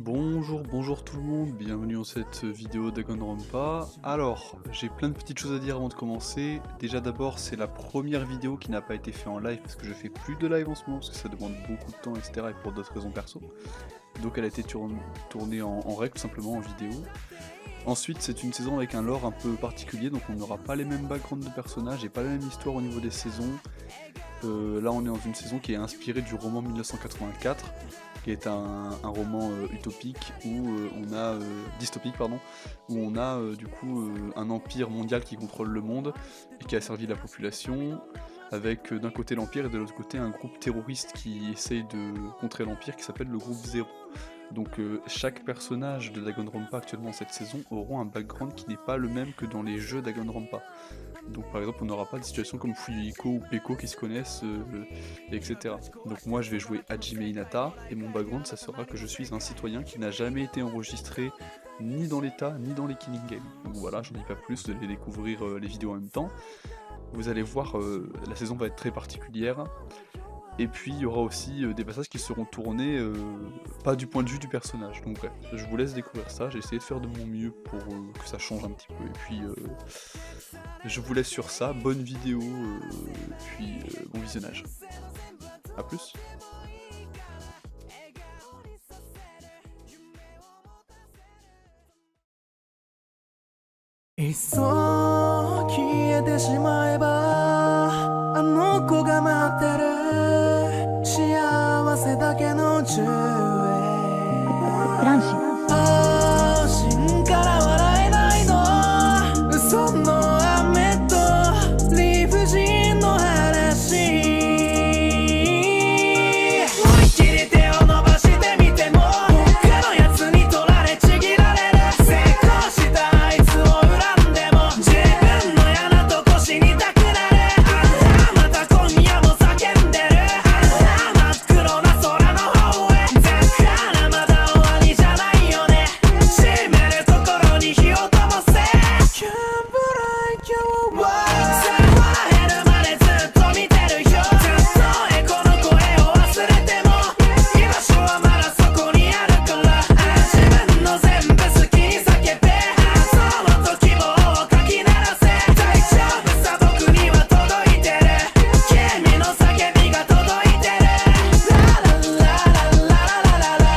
Bonjour tout le monde, bienvenue dans cette vidéo d'Danganronpa. Alors, j'ai plein de petites choses à dire avant de commencer. Déjà d'abord, c'est la première vidéo qui n'a pas été faite en live parce que je fais plus de live en ce moment parce que ça demande beaucoup de temps, etc. et pour d'autres raisons perso. Donc elle a été tournée en règle, tout simplement en vidéo. Ensuite, c'est une saison avec un lore un peu particulier, donc on n'aura pas les mêmes backgrounds de personnages et pas la même histoire au niveau des saisons. Là, on est dans une saison qui est inspirée du roman 1984, qui est un roman utopique où on a dystopique pardon, où on a du coup un empire mondial qui contrôle le monde et qui a servi la population, avec d'un côté l'empire et de l'autre côté un groupe terroriste qui essaye de contrer l'empire qui s'appelle le groupe Zéro. Donc chaque personnage de Danganronpa actuellement cette saison auront un background qui n'est pas le même que dans les jeux Danganronpa. Donc par exemple on n'aura pas de situations comme Fuyuhiko ou Peko qui se connaissent, etc. Donc moi je vais jouer Hajime Hinata et mon background ça sera que je suis un citoyen qui n'a jamais été enregistré ni dans l'état ni dans les Killing Games. Donc voilà, j'en dis pas plus, vous allez découvrir les vidéos en même temps. Vous allez voir, la saison va être très particulière. Et puis il y aura aussi des passages qui seront tournés pas du point de vue du personnage. Donc bref, je vous laisse découvrir ça, j'ai essayé de faire de mon mieux pour que ça change un petit peu. Et puis je vous laisse sur ça, bonne vidéo, puis bon visionnage. A plus.いっそ消えてしまえばあの子が待ってる幸せだけの10円心から笑えないの嘘の雨と理不尽の話思いっきり手を伸ばしてみても他のやつに取られちぎられる成功したあいつを恨んでも自分の嫌なとこ死にたくなるあんたまた今夜も叫んでるあんた真っ黒な空の方へだからまだ終わりじゃないよね閉めるところに火を灯せ Can't break your word 笑えるまでずっと見てるよたとえこの声を忘れても居場所はまだそこにあるから自分の全部好きに叫べその時望をかき鳴らせ大丈夫さ僕には届いてる君の叫びが届いてるラララララララ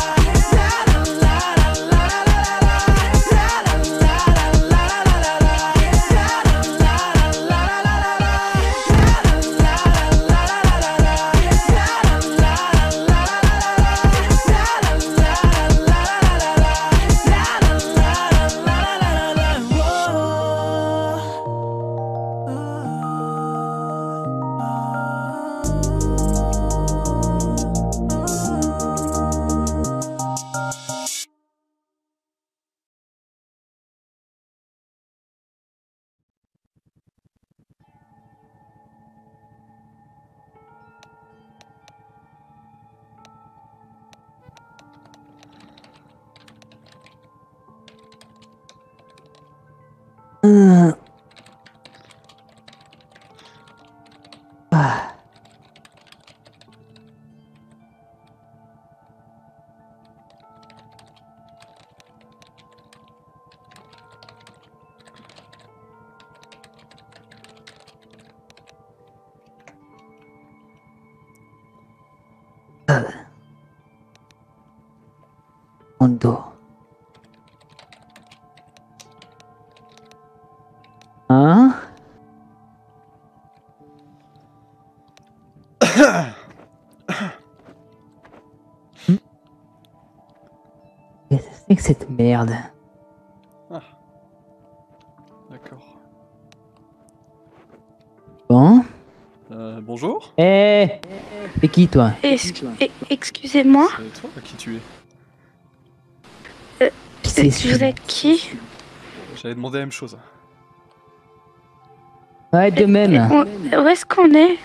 ララ温度Hein? Qu'est-ce que c'est que cette merde? Ah. D'accord. Bon? Bonjour. Eh, c'est qui toi? Excusez-moi, C'est toi qui tu es? vous êtes qui? J'avais demandé la même chose. Ouais, de même. Où est-ce qu'on est?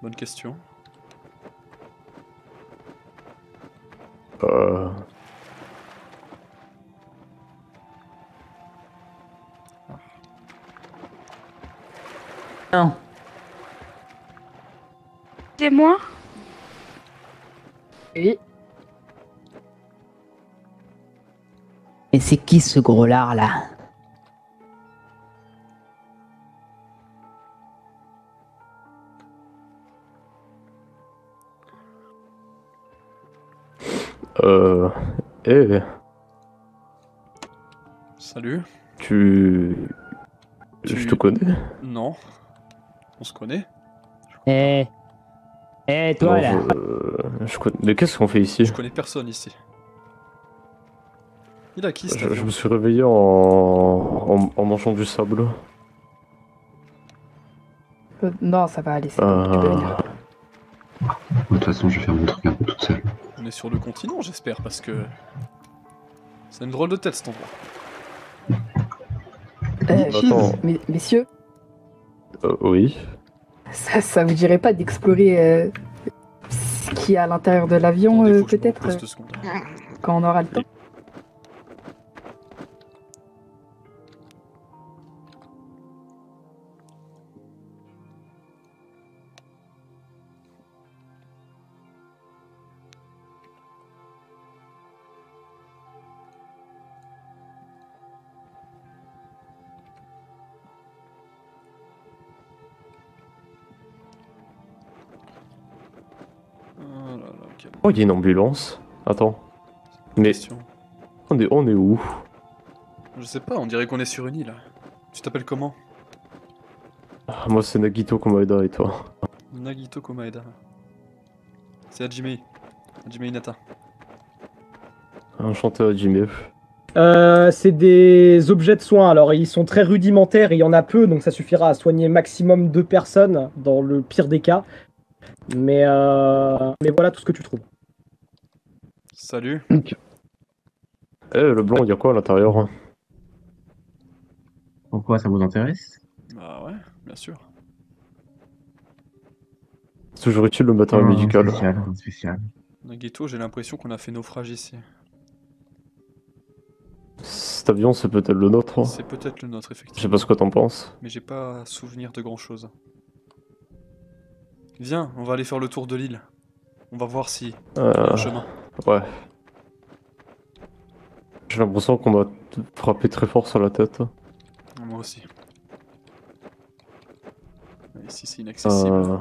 Bonne question. Non. C'est moi? Oui. c'est qui ce gros lard là? Eh, Salut. Je te connais? Non. On se connaît? Eh toi Non, là. je connais... Mais qu'est-ce qu'on fait ici? Je connais personne ici. Il a qui cet Je avion? me suis réveillé en mangeant du sable. Non, ça va aller, c'est bon, tu peux venir. De toute façon, je vais faire mon truc un peu toute seule. On est sur le continent, j'espère, parce que... C'est une drôle de tête, cet endroit. Attends. Messieurs, Oui. ça vous dirait pas d'explorer ce qu'il y a à l'intérieur de l'avion, Attendez, faut que je me peut-être, repose 2 secondes. quand on aura le temps? Oh là là, quelle Oh, il y a une ambulance. Attends. Mais question. on est où? Je sais pas, on dirait qu'on est sur une île. Tu t'appelles comment? Ah, moi, c'est Nagito Komaeda et toi? Nagito Komaeda. C'est Hajime. Hajime Hinata. Enchanté Hajime. C'est des objets de soins, alors ils sont très rudimentaires et il y en a peu, donc ça suffira à soigner maximum 2 personnes dans le pire des cas. Mais voilà tout ce que tu trouves. Salut. Eh, le blanc, il y a quoi à l'intérieur? Pourquoi ça vous intéresse? Bah ouais, bien sûr. C'est toujours utile le matériel médical. Un spécial. Nagito, j'ai l'impression qu'on a fait naufrage ici. Cet avion, c'est peut-être le nôtre. C'est peut-être le nôtre, Je sais effectivement. pas ce que t'en penses. Mais j'ai pas souvenir de grand chose. Viens, on va aller faire le tour de l'île. On va voir si il y a un chemin. Ouais. J'ai l'impression qu'on m'a frappé très fort sur la tête. Moi aussi. Ici c'est inaccessible.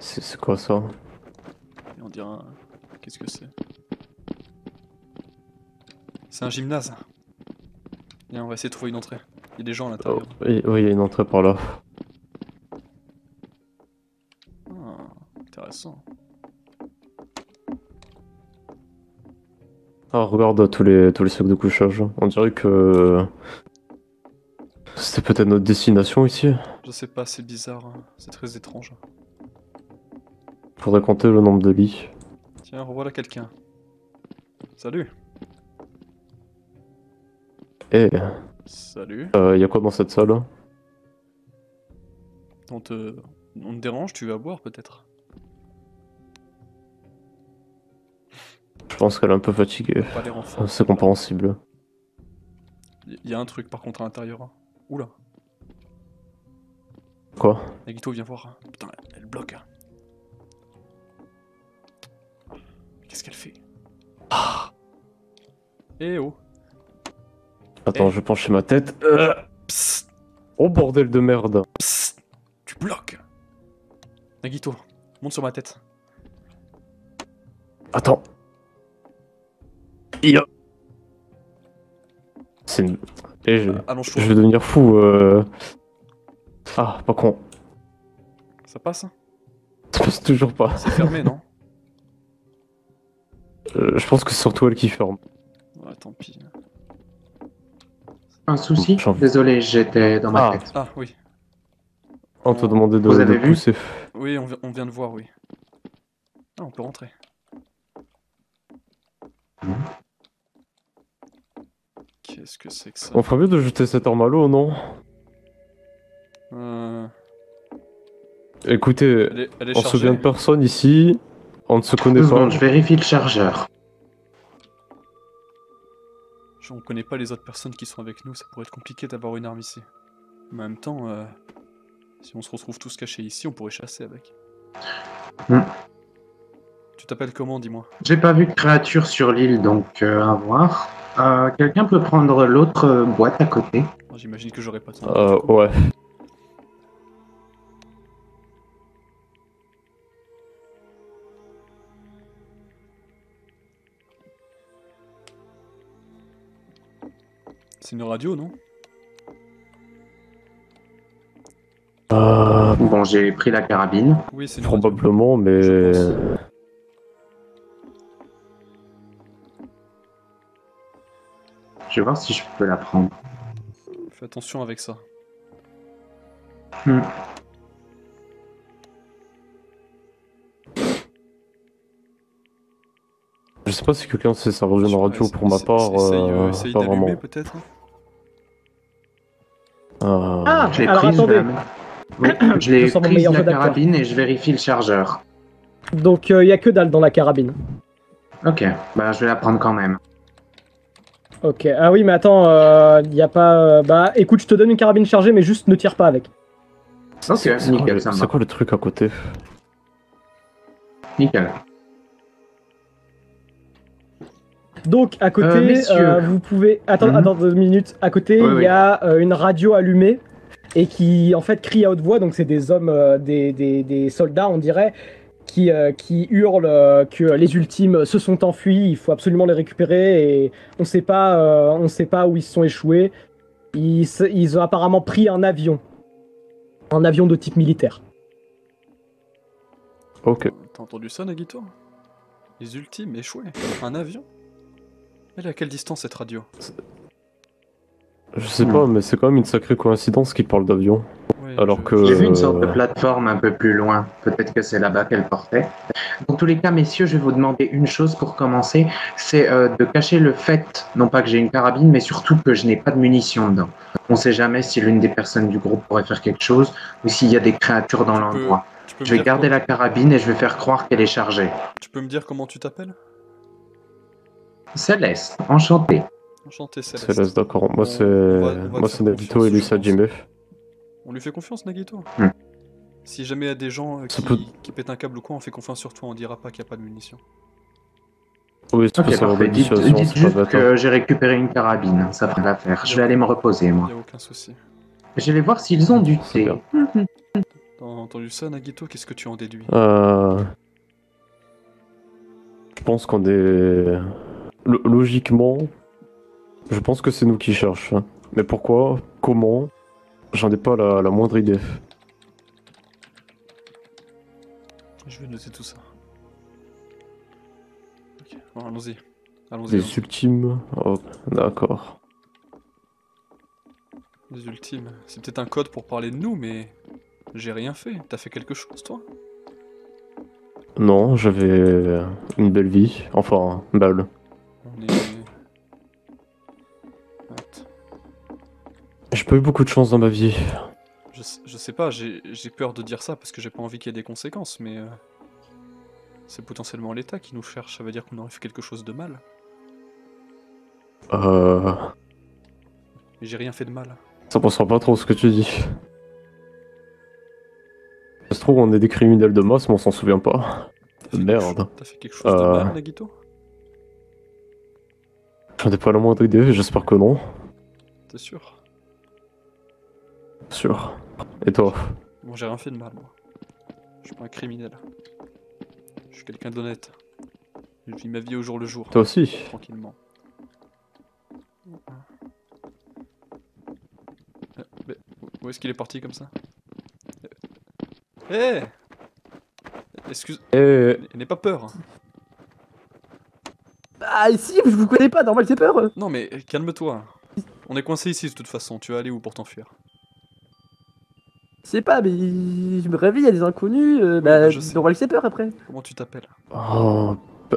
C'est quoi ça? Et on dirait un... Qu'est-ce que c'est? C'est un gymnase. Viens, on va essayer de trouver une entrée. Il y a des gens à Oh, l'intérieur. oui, il y a une entrée par là. Ah, intéressant. Ah, regarde tous les sacs de couchage. On dirait que c'était peut-être notre destination ici. Je sais pas, c'est bizarre. Hein. C'est très étrange. Faudrait compter le nombre de lits. Tiens, revoilà quelqu'un. Salut. Eh, Salut. y a quoi dans cette salle? On te dérange, tu vas boire peut-être? Je pense qu'elle est un peu fatiguée. Pas l'air en forme. C'est compréhensible. Il y a un truc par contre à l'intérieur. Hein. Oula. Quoi? Nagito, viens voir. Hein. Putain, elle bloque. Hein. Qu'est-ce qu'elle fait? Eh oh. Attends, Eh. je vais pencher ma tête. Psst, Oh bordel de merde. psst. Tu bloques. Nagito, monte sur ma tête. Attends. Ya. C'est une... Eh, Allonge-toi. je vais devenir fou. Ah, pas con. Ça passe? Ça passe toujours pas. C'est fermé, non? Je pense que c'est surtout elle qui ferme. Ouais, tant pis. Un souci? J'en- Désolé, j'étais dans ma Ah. tête. Ah, oui. On t'a demandé de, Vous avez vu pousser. Oui, on vient de voir, oui. Ah, on peut rentrer. Qu'est-ce que c'est que ça? On ferait mieux de jeter cette arme à l'eau, non? Écoutez, Elle est on se chargée. souvient de personne ici. On ne se connaît 2 pas. secondes, je vérifie le chargeur. On connaît pas les autres personnes qui sont avec nous, ça pourrait être compliqué d'avoir une arme ici. Mais en même temps, si on se retrouve tous cachés ici, on pourrait chasser avec. Hmm. Tu t'appelles comment, dis-moi? J'ai pas vu de créature sur l'île, donc à voir. Quelqu'un peut prendre l'autre boîte à côté? J'imagine que j'aurais pas de temps. Ouais. C'est une radio, non? Bon, j'ai pris la carabine. Oui, c'est une radio. Probablement, mais... Je pense. Je vais voir si je peux la prendre. Fais attention avec ça. Je sais pas si quelqu'un sait servir une radio pour ma part, Essaye pas d'allumer vraiment. peut-être. Ah, Je l'ai alors prise, attendez. Oui, je l'ai Je sens mon prise meilleur la rédacteur. carabine et je vérifie le chargeur. Donc il y a que dalle dans la carabine. Ok, bah je vais la prendre quand même. Ok. Ah oui, mais attends, il y a pas. Bah écoute, je te donne une carabine chargée, mais juste ne tire pas avec. Ok, C'est quoi, nickel, ça me c'est va. quoi le truc à côté? Nickel. Donc à côté, messieurs. vous pouvez. Attends 2 minutes. À côté, Oui, il oui. y a une radio allumée et qui en fait crie à haute voix. Donc c'est des hommes, des soldats, on dirait, qui hurlent que les ultimes se sont enfuis. Il faut absolument les récupérer et on sait pas où ils se sont échoués. Ils ont apparemment pris un avion de type militaire. Ok. T'as entendu ça, Nagito? Les ultimes échoués. Un avion? Elle est à quelle distance cette radio? Je sais pas, mais c'est quand même une sacrée coïncidence qu'il parle d'avion. Ouais, Alors que- J'ai vu une sorte de plateforme un peu plus loin. Peut-être que c'est là-bas qu'elle portait. Dans tous les cas, messieurs, je vais vous demander une chose pour commencer. C'est de cacher le fait, non pas que j'ai une carabine, mais surtout que je n'ai pas de munitions dedans. On sait jamais si l'une des personnes du groupe pourrait faire quelque chose ou s'il y a des créatures dans l'endroit. Tu peux me Je vais dire garder la carabine et je vais faire croire qu'elle est chargée. Tu peux me dire comment tu t'appelles? Céleste, enchanté. Enchanté, Céleste. Céleste, d'accord. Moi, c'est on va moi, te c'est faire Nagito confiance, et lui, je c'est pense. Hajime. On lui fait confiance, Nagito? Hmm. Si jamais il y a des gens Ça qui, peut- qui pètent un câble ou quoi, on fait confiance sur toi, on dira pas qu'il n'y a pas de munitions. Oui, tu peux Ok, savoir parfait. de Dites dissuasion, c'est juste pas bête. que j'ai récupéré une carabine. Ça fera l'affaire. Je vais aller me reposer, Il moi. n'y a aucun souci. Je vais voir s'ils ont du C'est thé. bien. T'as entendu ça, Nagito? Qu'est-ce que tu en déduis? Je pense qu'on est... Logiquement, je pense que c'est nous qui cherchons. Mais pourquoi? Comment? J'en ai pas la moindre idée. Je vais noter tout ça. Ok, bon, allons-y. Allons-y. Les ultimes... Oh, d'accord. Les ultimes. C'est peut-être un code pour parler de nous, mais j'ai rien fait. T'as fait quelque chose, toi? Non, j'avais une belle vie. Enfin, belle. On est... Attends. J'ai pas eu beaucoup de chance dans ma vie. Je sais pas, j'ai peur de dire ça parce que j'ai pas envie qu'il y ait des conséquences, mais... c'est potentiellement l'État qui nous cherche, ça veut dire qu'on aurait fait quelque chose de mal. Mais j'ai rien fait de mal. Ça passera pas trop ce que tu dis. Ça se trouve, on est des criminels de masse, mais on s'en souvient pas. Merde. T'as fait quelque chose de mal, Nagito? J'en ai pas la moindre idée, j'espère que non. T'es sûr? Sûr. Et toi? Bon, j'ai rien fait de mal, moi. Je suis pas un criminel. Je suis quelqu'un d'honnête. Je vis ma vie au jour le jour. Toi aussi? Tranquillement. Mais où est-ce qu'il est parti comme ça? Hé! Excuse... N'aie pas peur. Ah, si, je vous connais pas, normal, c'est peur. Non mais calme-toi. On est coincé ici de toute façon, tu vas aller où pour t'enfuir? Je sais pas, mais je me réveille, il y a des inconnus, bah, je sais. normal, c'est peur après. Comment tu t'appelles? Oh,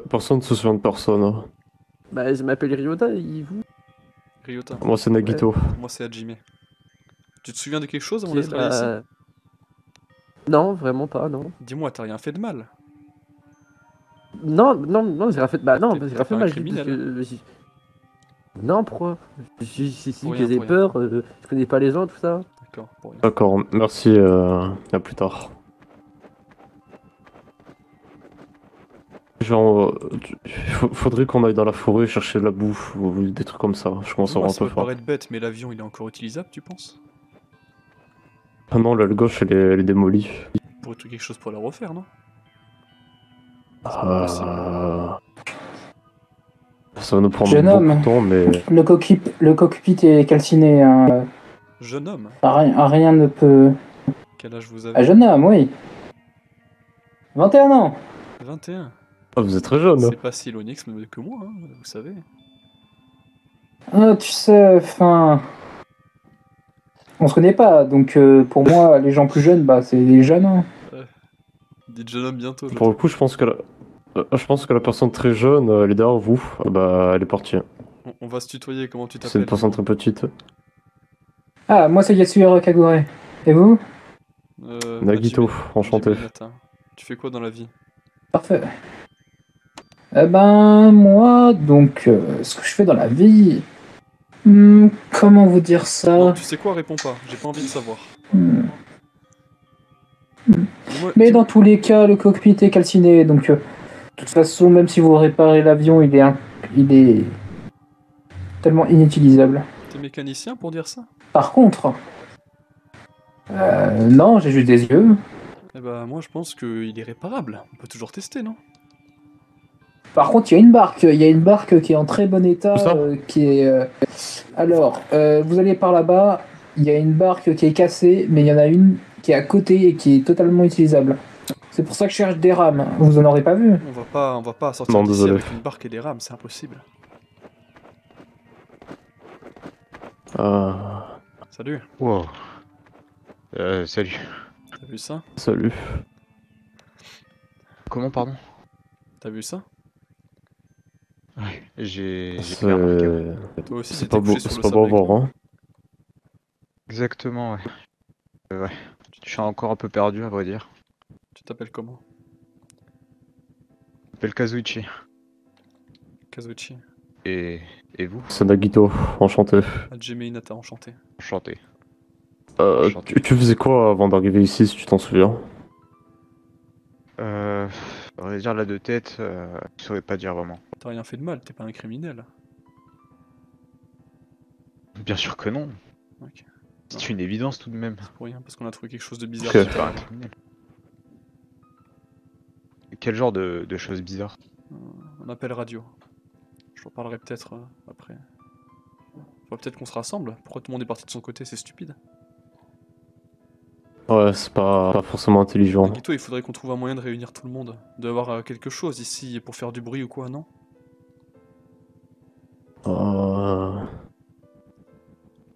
personne ne se souvient de personne. Hein. Bah, je m'appelle Ryota, et vous? Ryota. Moi, c'est Nagito. Moi c'est Hajime. Tu te souviens de quelque chose avant Ok, d'être là ici? Non, vraiment pas, non. Dis-moi, t'as rien fait de mal? Non, j'ai rien fait. Bah non, T'es j'ai rien fait pas un mal. criminel. Non, pourquoi? Si, Pour que rien, j'ai pour rien. peur, je connais pas les gens, tout ça. D'accord, pour rien. D'accord, merci, à plus tard. Genre, faudrait qu'on aille dans la forêt chercher de la bouffe ou des trucs comme ça. Je commence à Ouais, avoir un ça peu peut faim. paraître bête, mais l'avion il est encore utilisable, tu penses? Ah non, l'aile gauche, elle est démolie. On pourrait trouver quelque chose pour la refaire, non? C'est pas possible. Ça va nous prendre Jeune beaucoup homme. de temps, mais... Le cockpit est calciné. Hein. Jeune homme, Rien ne peut. quel âge vous Ah, avez? jeune homme, oui. 21 ans. 21. Ah, vous êtes très jeune. C'est pas si éloigné que moi, hein, vous savez. Ah, tu sais, enfin. On se connaît pas, donc pour moi, les gens plus jeunes, bah, c'est les jeunes. Hein. Dites jeune homme bientôt. Pour le coup, je pense que la personne très jeune, elle est derrière vous. Bah, elle est partie. On va se tutoyer, comment tu C'est une t'appelles? personne très petite. Ah, moi, c'est Yatsuhiro Kagure. Et vous? Nagito, enchanté. Hajime Hinata. Tu fais quoi dans la vie? Parfait. Eh ben, moi, donc, ce que je fais dans la vie. Comment vous dire ça? Non, tu sais quoi, réponds pas, j'ai pas envie de savoir. Dis-moi- Mais dans tous les cas, le cockpit est calciné, donc de toute façon, même si vous réparez l'avion, il est tellement inutilisable. T'es mécanicien pour dire ça? Par contre, non, j'ai juste des yeux. Eh bah moi je pense qu'il est réparable, on peut toujours tester, non? Par contre, il y a une barque qui est en très bon état, qui est... Alors, vous allez par là-bas, il y a une barque qui est cassée, mais il y en a une qui est à côté et qui est totalement utilisable. C'est pour ça que je cherche des rames. Vous en aurez pas vu? On va pas sortir Non, d'ici désolé. avec une barque et des rames, c'est impossible. Salut, Wow. Salut. t'as vu ça? Salut. Comment, pardon? T'as vu ça? Ouais, j'ai bien remarqué. Ouais. Toi aussi, C'est t'étais pas beau, couché sur c'est le pas sable beau à avec voir, nous. hein. Exactement, ouais. Ouais. Je suis encore un peu perdu, à vrai dire. Tu t'appelles comment? Je m'appelle Kazuichi. Kazuchi. Et vous? C'est Nagito, enchanté. Hajime Hinata, enchanté. Enchanté. Tu faisais quoi avant d'arriver ici, si tu t'en souviens? On va dire là de tête, je saurais pas dire vraiment. T'as rien fait de mal, t'es pas un criminel. Bien sûr que non. Ok. C'est une évidence tout de même. Pour rien, parce qu'on a trouvé quelque chose de bizarre. Ok. Je suis pas un criminel. Quel genre de choses bizarres? Un appel radio. Je vous reparlerai peut-être après. Faudra peut-être qu'on se rassemble. Pourquoi tout le monde est parti de son côté? C'est stupide. Ouais, c'est pas forcément intelligent. Guito, il faudrait qu'on trouve un moyen de réunir tout le monde. D'avoir quelque chose ici pour faire du bruit ou quoi, non?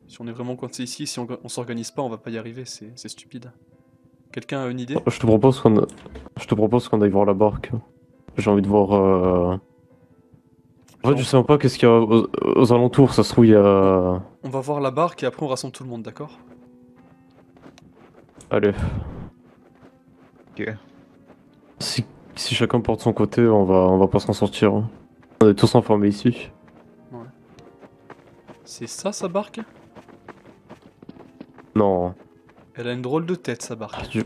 Si on est vraiment coincé ici, si on s'organise pas, on va pas y arriver, c'est stupide. Quelqu'un a une idée? Je te propose qu'on aille voir la barque. J'ai envie de voir... En fait, je sais même pas qu'est-ce qu'il y a aux alentours, ça se trouve, il y a... On va voir la barque et après on rassemble tout le monde, d'accord? Allez. Ok. Si chacun porte son côté, on va pas s'en sortir. Hein. On est tous enfermés ici. Ouais. C'est ça, sa barque? Non. Elle a une drôle de tête, sa barque.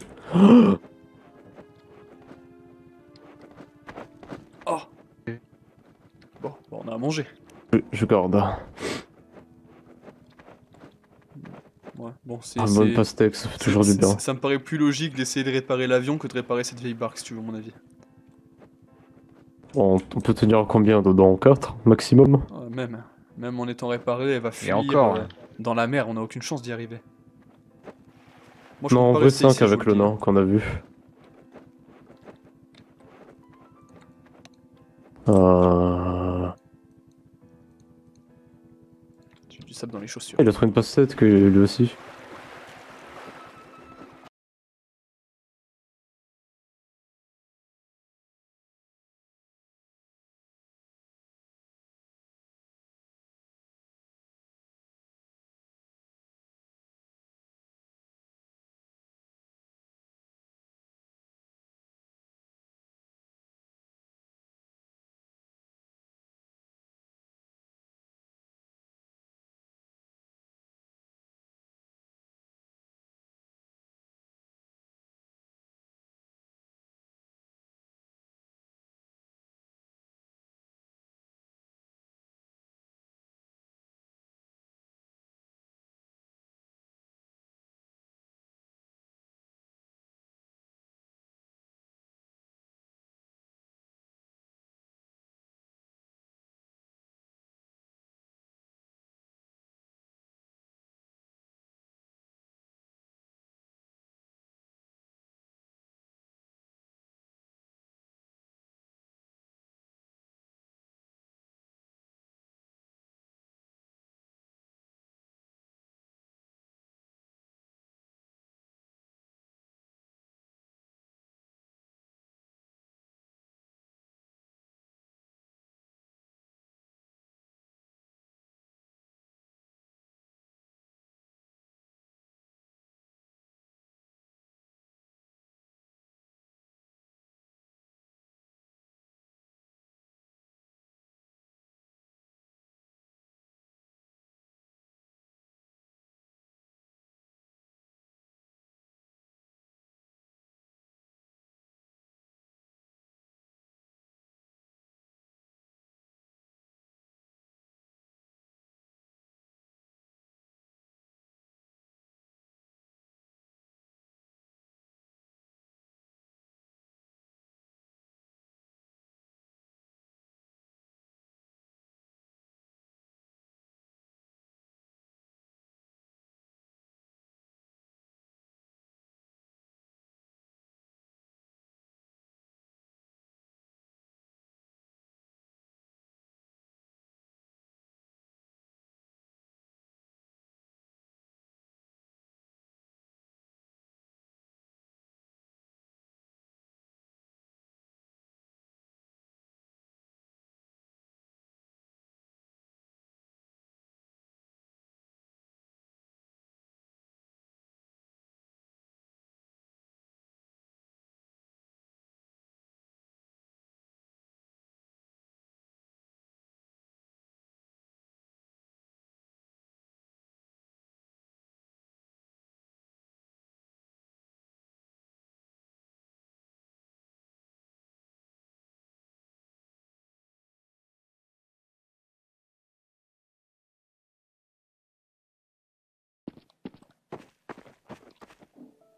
Oh! Bon, on a à manger. Je garde. Ouais, bon, c'est... Un bon pastèque, ça fait toujours du bien. Ça me paraît plus logique d'essayer de réparer l'avion que de réparer cette vieille barque, si tu veux mon avis. On peut tenir combien dedans? 4 maximum? Même en étant réparée, elle va fuir encore, hein. dans la mer, on n'a aucune chance d'y arriver. Moi, Non, en compte pas vrai rester 5 ici, je avec vous le dis. nain qu'on a vu. J'ai du sable dans les chaussures. Il a trouvé une pastèque lui aussi.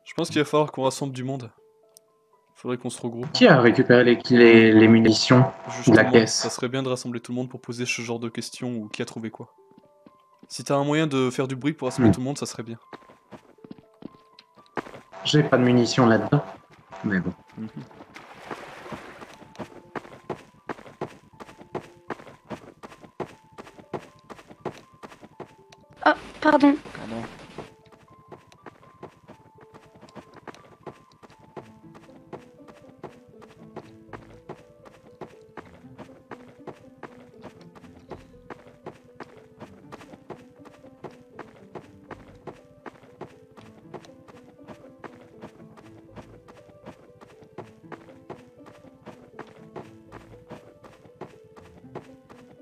Je pense qu'il va falloir qu'on rassemble du monde. Faudrait qu'on se regroupe. Qui a récupéré les munitions de la Justement, caisse? ça serait bien de rassembler tout le monde pour poser ce genre de questions ou qui a trouvé quoi. Si t'as un moyen de faire du bruit pour rassembler tout le monde, ça serait bien. J'ai pas de munitions là-dedans. Mais bon. Oh, pardon. Pardon.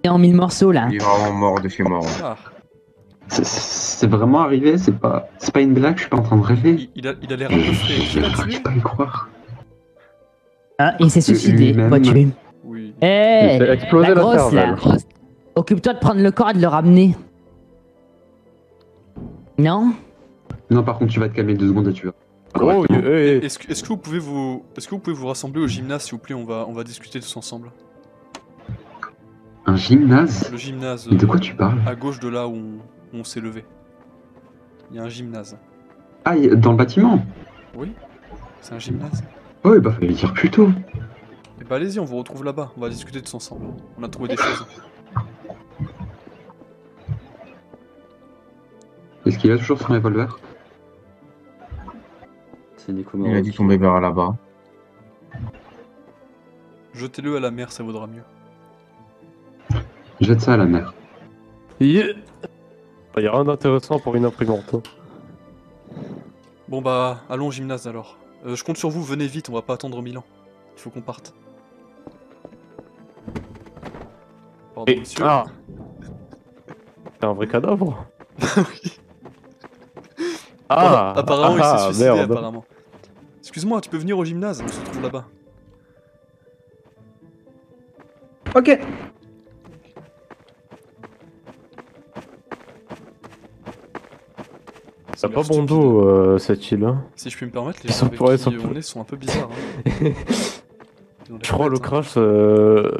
Et en 1000 morceaux là. Il est vraiment mort de chez mort. Ah. C'est vraiment arrivé, c'est pas une blague, je suis pas en train de rêver. Il a l'air un peu frais. Qui l'a tué? Pas y croire. Ah, il s'est suicidé, Lui-même. vois-tu. Oui. Eh, Il fait exploser la la grosse là. cervelle. Occupe-toi de prendre le corps et de le ramener. Non? Non, par contre, tu vas te calmer 2 secondes et tu vas. Oh, Est-ce que vous pouvez vous rassembler au gymnase s'il vous plaît, on va discuter tous ensemble. Un gymnase? Le gymnase. De quoi tu parles? À gauche de là où on s'est levé. Il y a un gymnase. Ah, dans le bâtiment? Oui, c'est un gymnase. Oui, bah fallait le dire plus tôt. Et bah allez-y, on vous retrouve là-bas, on va discuter tous ensemble. On a trouvé des choses. Est-ce qu'il a toujours son revolver? C'est Il a dit tomber vers là-bas. Jetez-le à la mer, ça vaudra mieux. Jette ça à la mer. Yeah. Y a rien d'intéressant pour une imprimante. hein. Bon bah, allons au gymnase alors. Je compte sur vous, venez vite, on va pas attendre 1000 ans. Il faut qu'on parte. Pardon, Et- monsieur. ah. C'est un vrai cadavre? Ah, Apparemment, il ah, s'est suicidé, merde. apparemment. Excuse-moi, tu peux venir au gymnase, on se retrouve là-bas. Ok. Ça a pas bon dos cette île. Hein. Si je puis me permettre, les Ils gens sont avec pas- ils qui sont on pas- est sont un peu bizarres. Hein. Ils ont l'air Je crois le bêtes, hein. crash, le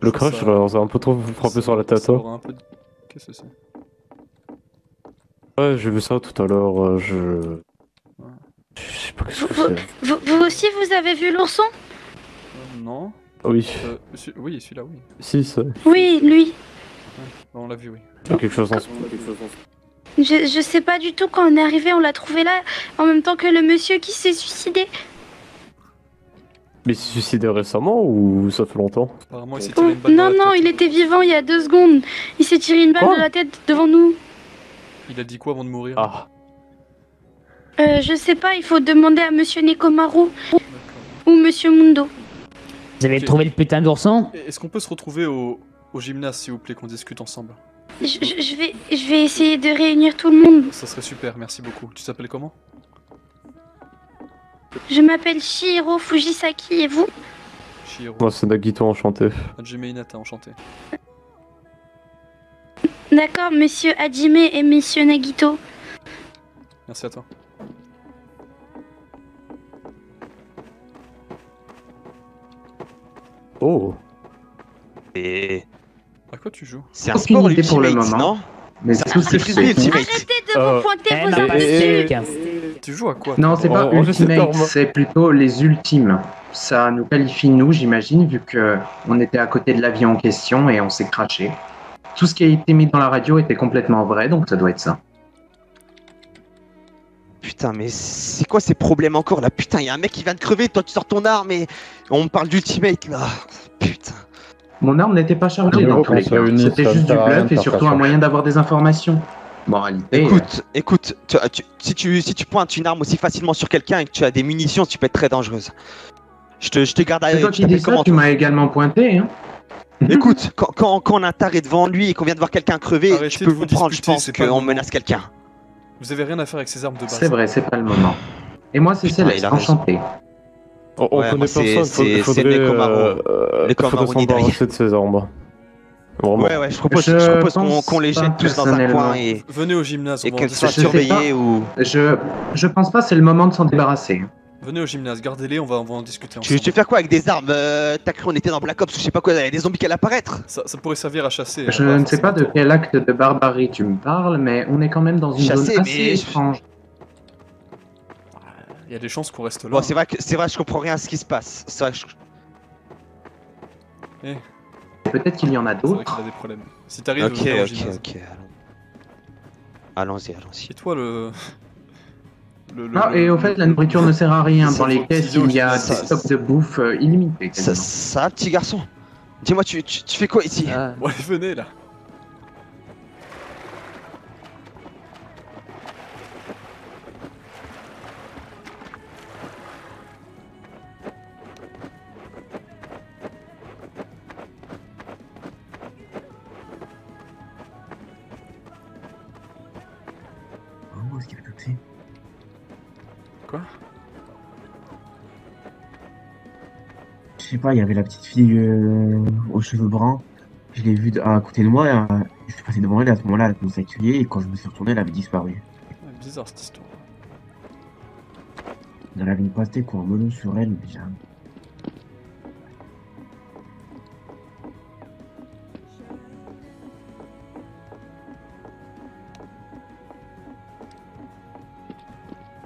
Ça, crash ça- leur a un peu trop frappé sur la tête. Ça hein. aura un peu de- Qu'est-ce que c'est? Ouais, j'ai vu ça tout à l'heure. Je sais pas qu'est-ce que c'est. Vous aussi, vous avez vu l'ourson? Non. Oui. Oui, celui-là, oui. Si, c'est Oui, lui. On l'a vu, oui. quelque chose en ce Je sais pas du tout, quand on est arrivé, on l'a trouvé là, en même temps que le monsieur qui s'est suicidé. Mais il s'est suicidé récemment ou ça fait longtemps? Apparemment, il s'est tiré une balle dans Non, la non, tête. il était vivant il y a 2 secondes. Il s'est tiré une balle Quoi de la tête devant nous. Il a dit quoi avant de mourir? Ah. Je sais pas, il faut demander à monsieur Nekomaru ou monsieur Mundo. Vous avez Ok. trouvé le putain d'ourson? Est-ce qu'on peut se retrouver au gymnase, s'il vous plaît, qu'on discute ensemble? Je vais essayer de réunir tout le monde. Ça serait super, merci beaucoup. Tu t'appelles comment? Je m'appelle Shihiro Fujisaki et vous? Shihiro. Moi, c'est Nagito enchanté. Hajime Hinata, enchanté. D'accord, monsieur Hajime et monsieur Nagito. Merci à toi. Oh. Et... À quoi tu joues? C'est un Aucune sport idée pour le Ultimate, moment. non? Mais C'est tout un ce que je sais. Ultimate. Arrêtez de vous pointer vos armes dessus. Tu joues à quoi? Non, c'est pas Oh, je sais Ultimate, pas, moi. c'est plutôt les ultimes. Ça nous qualifie, nous, j'imagine, vu que on était à côté de l'avion en question et on s'est craché. Tout ce qui a été mis dans la radio était complètement vrai, donc ça doit être ça. Putain, mais c'est quoi ces problèmes encore là? Putain, y a un mec qui vient de crever, toi tu sors ton arme et on me parle d'Ultimate là. Putain. Mon arme n'était pas chargée dans tous les cas. C'était juste du bluff et surtout un moyen d'avoir des informations. Bon, en réalité... Écoute, si tu pointes une arme aussi facilement sur quelqu'un et que tu as des munitions, tu peux être très dangereuse. Je te garde à C'est toi qui dis ça, tu m'as également pointé, hein. Écoute, quand on a un taré devant lui et qu'on vient de voir quelqu'un crever, Arrêtez tu peux de vous vous prendre, je disputer, pense c'est pas le qu'on moment. menace quelqu'un. Vous avez rien à faire avec ces armes de base. C'est vrai, c'est pas le moment. Et moi, c'est Putain, Céleste, il a raison. enchanté. On Ouais, connaît moi, c'est- personne, c'est il faudrait Nekomaru. faudrait Nekomaru s'en Nidai. débarrasser de ses armes. Vraiment. Ouais, je propose, qu'on les jette tous dans un coin et Venez au gymnase, et on va en qu'elles soient discuter. surveillées ou. Je pense pas, c'est le moment de s'en débarrasser. Venez au gymnase, gardez-les, on va en discuter Tu ensemble. veux faire quoi avec des armes T'as cru on était dans Black Ops ou je sais pas quoi, il y a des zombies qui allaient apparaître. Ça pourrait servir à chasser. Je ne sais pas de quel acte de barbarie tu me parles, mais on est quand même dans une zone assez étrange. Il y a des chances qu'on reste là. Bon, c'est vrai, je comprends rien à ce qui se passe. C'est vrai que Peut-être qu'il y en a C'est vrai d'autres. qu'il a des problèmes. Si t'arrives, Ok, viens au gymnase. Allons-y. Et toi, le... Ah, et au fait, la nourriture ne sert à rien. Dans les caisses, il y a des Ça- stocks de bouffe illimités. Ça, petit garçon. Dis-moi, tu fais quoi ici Bon, allez, venez là. Où est-ce qu'il fait toxer? Quoi? Je sais pas, il y avait la petite fille aux cheveux bruns. Je l'ai vue à côté de moi. Je suis passé devant elle et à ce moment-là, elle a commencé à crier. Et quand je me suis retourné, elle avait disparu. Ouais, bizarre cette histoire. Elle avait une pastèque ou un melon sur elle. Mais j'ai-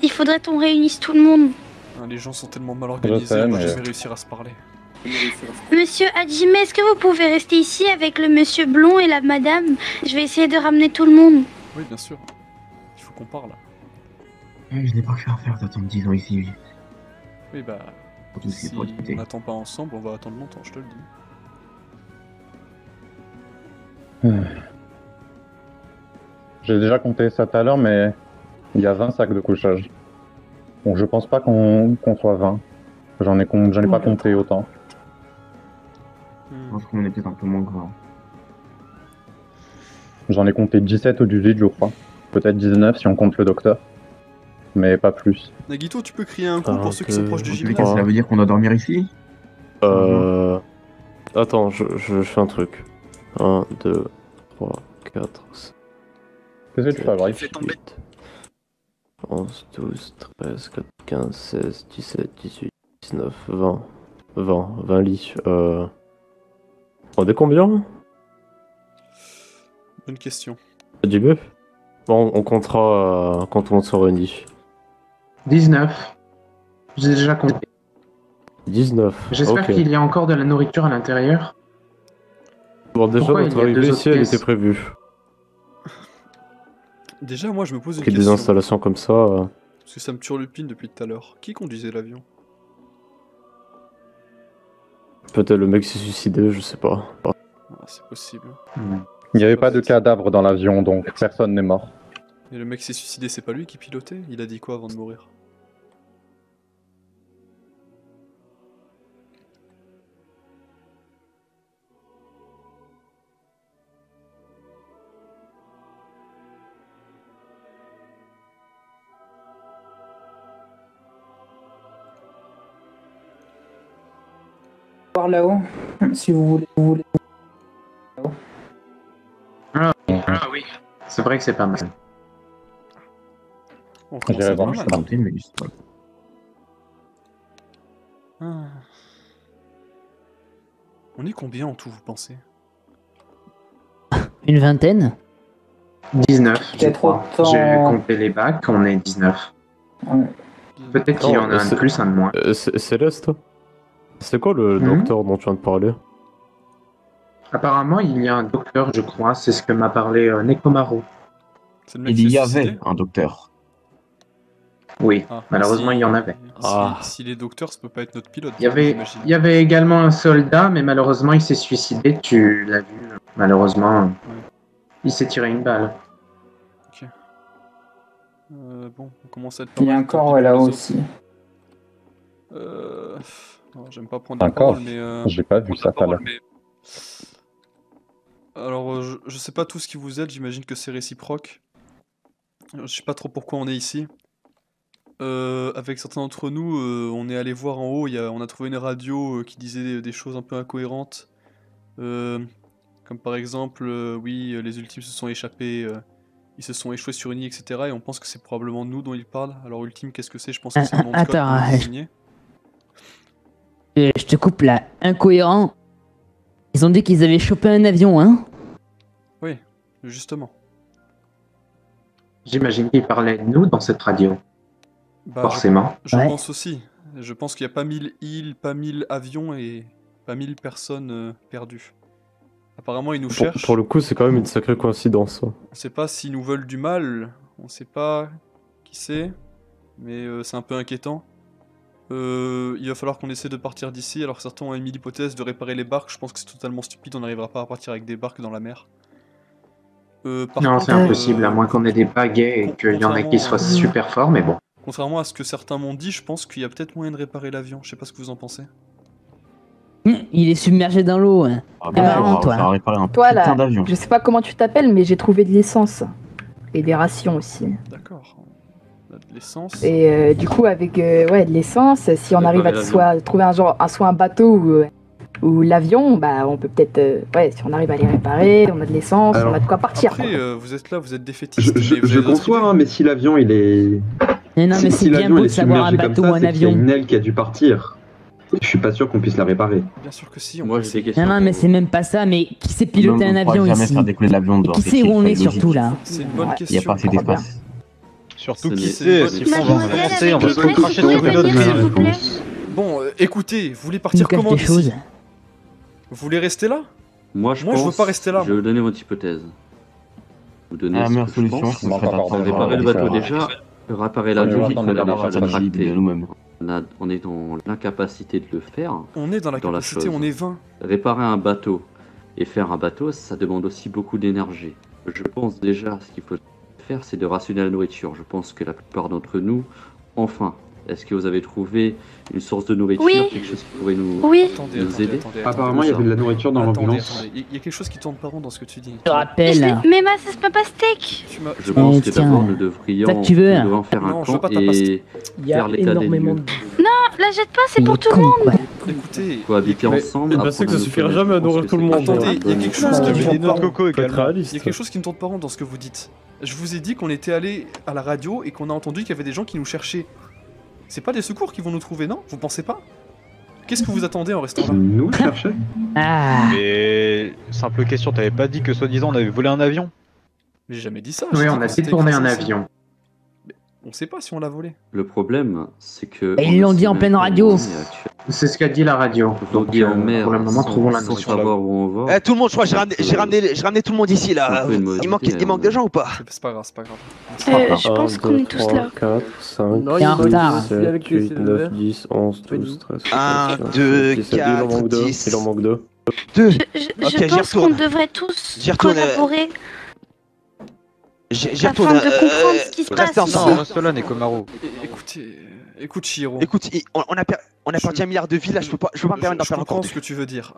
Il faudrait qu'on réunisse tout le monde. Hein, les gens sont tellement mal organisés, sais, on va mais- jamais réussir à se parler. Monsieur Hajime, est-ce que vous pouvez rester ici avec le monsieur blond et la madame? Je vais essayer de ramener tout le monde. Oui, bien sûr. Il faut qu'on parle. Je n'ai pas que faire faire d'attendre 10 ans ici. Oui, bah... Surtout si Si c'est pour discuter. on n'attend pas ensemble, on va attendre longtemps, je te le dis. J'ai déjà compté ça tout à l'heure, mais il y a 20 sacs de couchage. Donc je pense pas qu'on soit 20. J'en ai pas compté autant. Je pense qu'on est peut-être un peu moins grand. J'en ai compté 17 ou 18, je crois. Peut-être 19 si on compte le docteur. Mais pas plus. Nagito, tu peux crier un coup pour ceux qui s'approchent du En tous les gymnase. cas, cela veut dire qu'on doit dormir ici? Attends, je fais un truc. 1, 2, 3, 4, 5. Qu'est-ce que tu fais avoir ici? 11, 12, 13, 14, 15, 16, 17, 18, 19, 20. 20 lits. On est combien? Bonne question. Du bœuf? Bon, on comptera quand tout le monde se réunit. 19. J'ai déjà compté. 19. J'espère ok. qu'il y a encore de la nourriture à l'intérieur. Bon, déjà, Pourquoi notre il y a deux arrivée autres ici, elle pièces était prévue. Déjà, moi, je me pose une Qu'il y ait des question. installations comme ça. Parce que ça me turlupine depuis tout à l'heure. Qui conduisait l'avion? Peut-être le mec s'est suicidé, je sais pas. Ah, c'est possible. Il n'y avait pas de cadavre dans l'avion, donc personne n'est mort. Et le mec s'est suicidé, c'est pas lui qui pilotait? Il a dit quoi avant de mourir? Voir là-haut, si vous voulez. Ah oui. C'est vrai que c'est pas mal. On commence J'irai à voir, pas je mal. suis tenté, mais juste pas. Ah. On est combien en tout, vous pensez? Une vingtaine? 19, je Peut-être crois. autant- J'ai compté les bacs, on est 19. Ouais. Peut-être qu'il y en a un de plus, un de moins. Céleste? C'est quoi le Mhm. docteur dont tu viens de parler? Apparemment, il y a un docteur, je crois. C'est ce que m'a parlé Nekomaro. C'est le mec Il qui y s'est avait suicidé? un docteur. Oui, Ah, malheureusement, si- il y en avait. Si les docteurs, ça peut pas être notre pilote. Il y j'imagine. avait également un soldat, mais malheureusement, il s'est suicidé. Tu l'as vu. Malheureusement, il s'est tiré une balle. Ok. Bon, on commence à être pas Il y a mal, un tant corps pis pour là les autres. aussi. Non, j'aime pas prendre la Encore? parole, mais... J'ai pas vu ça tout à l'heure. Alors, je sais pas tous qui vous êtes, j'imagine que c'est réciproque. Je sais pas trop pourquoi on est ici. Avec certains d'entre nous, on est allé voir en haut, on a trouvé une radio qui disait des choses un peu incohérentes. Comme par exemple, oui, les ultimes se sont échappés, ils se sont échoués sur une île, etc. Et on pense que c'est probablement nous dont ils parlent. Alors ultime, qu'est-ce que c'est? Je pense que c'est le nom de code Attends, que vous signez. Je te coupe là. Incohérent. Ils ont dit qu'ils avaient chopé un avion, hein? Oui, justement. J'imagine qu'il parlait de nous dans cette radio. Bah, Forcément. Je pense aussi. Je pense qu'il n'y a pas 1000 îles, pas 1000 avions et pas 1000 personnes perdues. Apparemment, ils nous cherchent. Pour le coup, c'est quand même une sacrée coïncidence. On sait pas s'ils nous veulent du mal, on sait pas qui c'est, mais c'est un peu inquiétant. Il va falloir qu'on essaie de partir d'ici, alors certains ont émis l'hypothèse de réparer les barques, je pense que c'est totalement stupide, on n'arrivera pas à partir avec des barques dans la mer. Non, c'est impossible, à moins qu'on ait des pagaies et qu'il y en ait qui soient super forts, mais bon. Contrairement à ce que certains m'ont dit, je pense qu'il y a peut-être moyen de réparer l'avion, je sais pas ce que vous en pensez. Il est submergé dans l'eau. Hein. Marrant, toi. Toi là, je sais pas comment tu t'appelles, mais j'ai trouvé de l'essence. Et des rations aussi. D'accord. On a de l'essence. Et du coup, avec de l'essence, si on arrive à trouver soit un bateau ou l'avion, bah on peut peut-être. Si on arrive à les réparer, on a de l'essence, on a de quoi partir. Après, vous êtes là, vous êtes défaitiste. Je conçois, hein, mais si l'avion il est. Mais non, mais c'est bien beau de savoir un bateau ou un avion. Il y a une aile qui a dû partir. Je suis pas sûr qu'on puisse la réparer. Bien sûr que si. Moi, j'ai des questions. Non, mais c'est même pas ça, mais qui sait piloter un avion ici? Qui sait où on est surtout là? C'est une bonne question. Il n'y a pas assez d'espace. Surtout qui sait, si on va en avancer, on va se cracher sur une autre. Bon, écoutez, vous voulez partir comment d'ici? Vous voulez rester là? Moi, je veux pas rester là. Je vais vous donner votre hypothèse. Vous donnez La meilleure ce que je solution, pense. c'est de Réparer le bateau déjà. Réparer l'avion, il fallait déjà le tracter. nous-mêmes. On est dans l'incapacité de le faire. On est dans la capacité, on est 20. Réparer un bateau et faire un bateau, ça demande aussi beaucoup d'énergie. Je pense déjà, ce qu'il faut faire, c'est de rationner la nourriture. Je pense que la plupart d'entre nous, enfin, est-ce que vous avez trouvé une source de nourriture, quelque chose qui pourrait nous aider? Apparemment, il y avait de la nourriture dans l'ambulance. Il y a quelque chose qui tourne pas rond dans ce que tu dis. Je te rappelle. Mais c'est pas steak. Je pense que d'abord, nous devrions faire un camp et faire l'état des lieux. Non, la jette pas, c'est pour tout le monde. Écoutez, cohabiter ensemble. Je sais que ça suffira jamais à nourrir tout le monde. Attendez, il y a quelque chose qui me tourne pas rond. Il Il y a quelque chose qui ne tourne pas rond dans ce que vous dites. Je vous ai dit qu'on était allé à la radio et qu'on a entendu qu'il y avait des gens qui nous cherchaient. C'est pas des secours qui vont nous trouver, non? Vous pensez pas? Qu'est-ce que vous attendez en restant là? Nous chercher? Mais simple question, t'avais pas dit que soi-disant on avait volé un avion? Mais j'ai jamais dit ça. Oui, on a détourné un avion. On sait pas si on l'a volé. Le problème, c'est que... Ils l'ont dit en pleine radio. C'est ce qu'a dit la radio. Donc, pour le moment, trouvons la notion. Tout le monde, je crois, j'ai ramené tout le monde ici là. Il manque de gens ou pas? C'est pas grave, c'est pas grave. Je pense qu'on est tous là. 4, 5, Non, il est en retard. 7, 8, 9, 10, 11, 12, 13, 1, 2, 4, 10. Il en manque 2. Je pense qu'on devrait tous collaborer. J'y afin retourne. de comprendre ce qui se passe ici. Non, Solon et Komaru. Écoute Chihiro. Écoute, on a perdu 1 milliard de vies là, je peux pas me permettre d'en Je perdre encore. comprends ce que tu veux dire.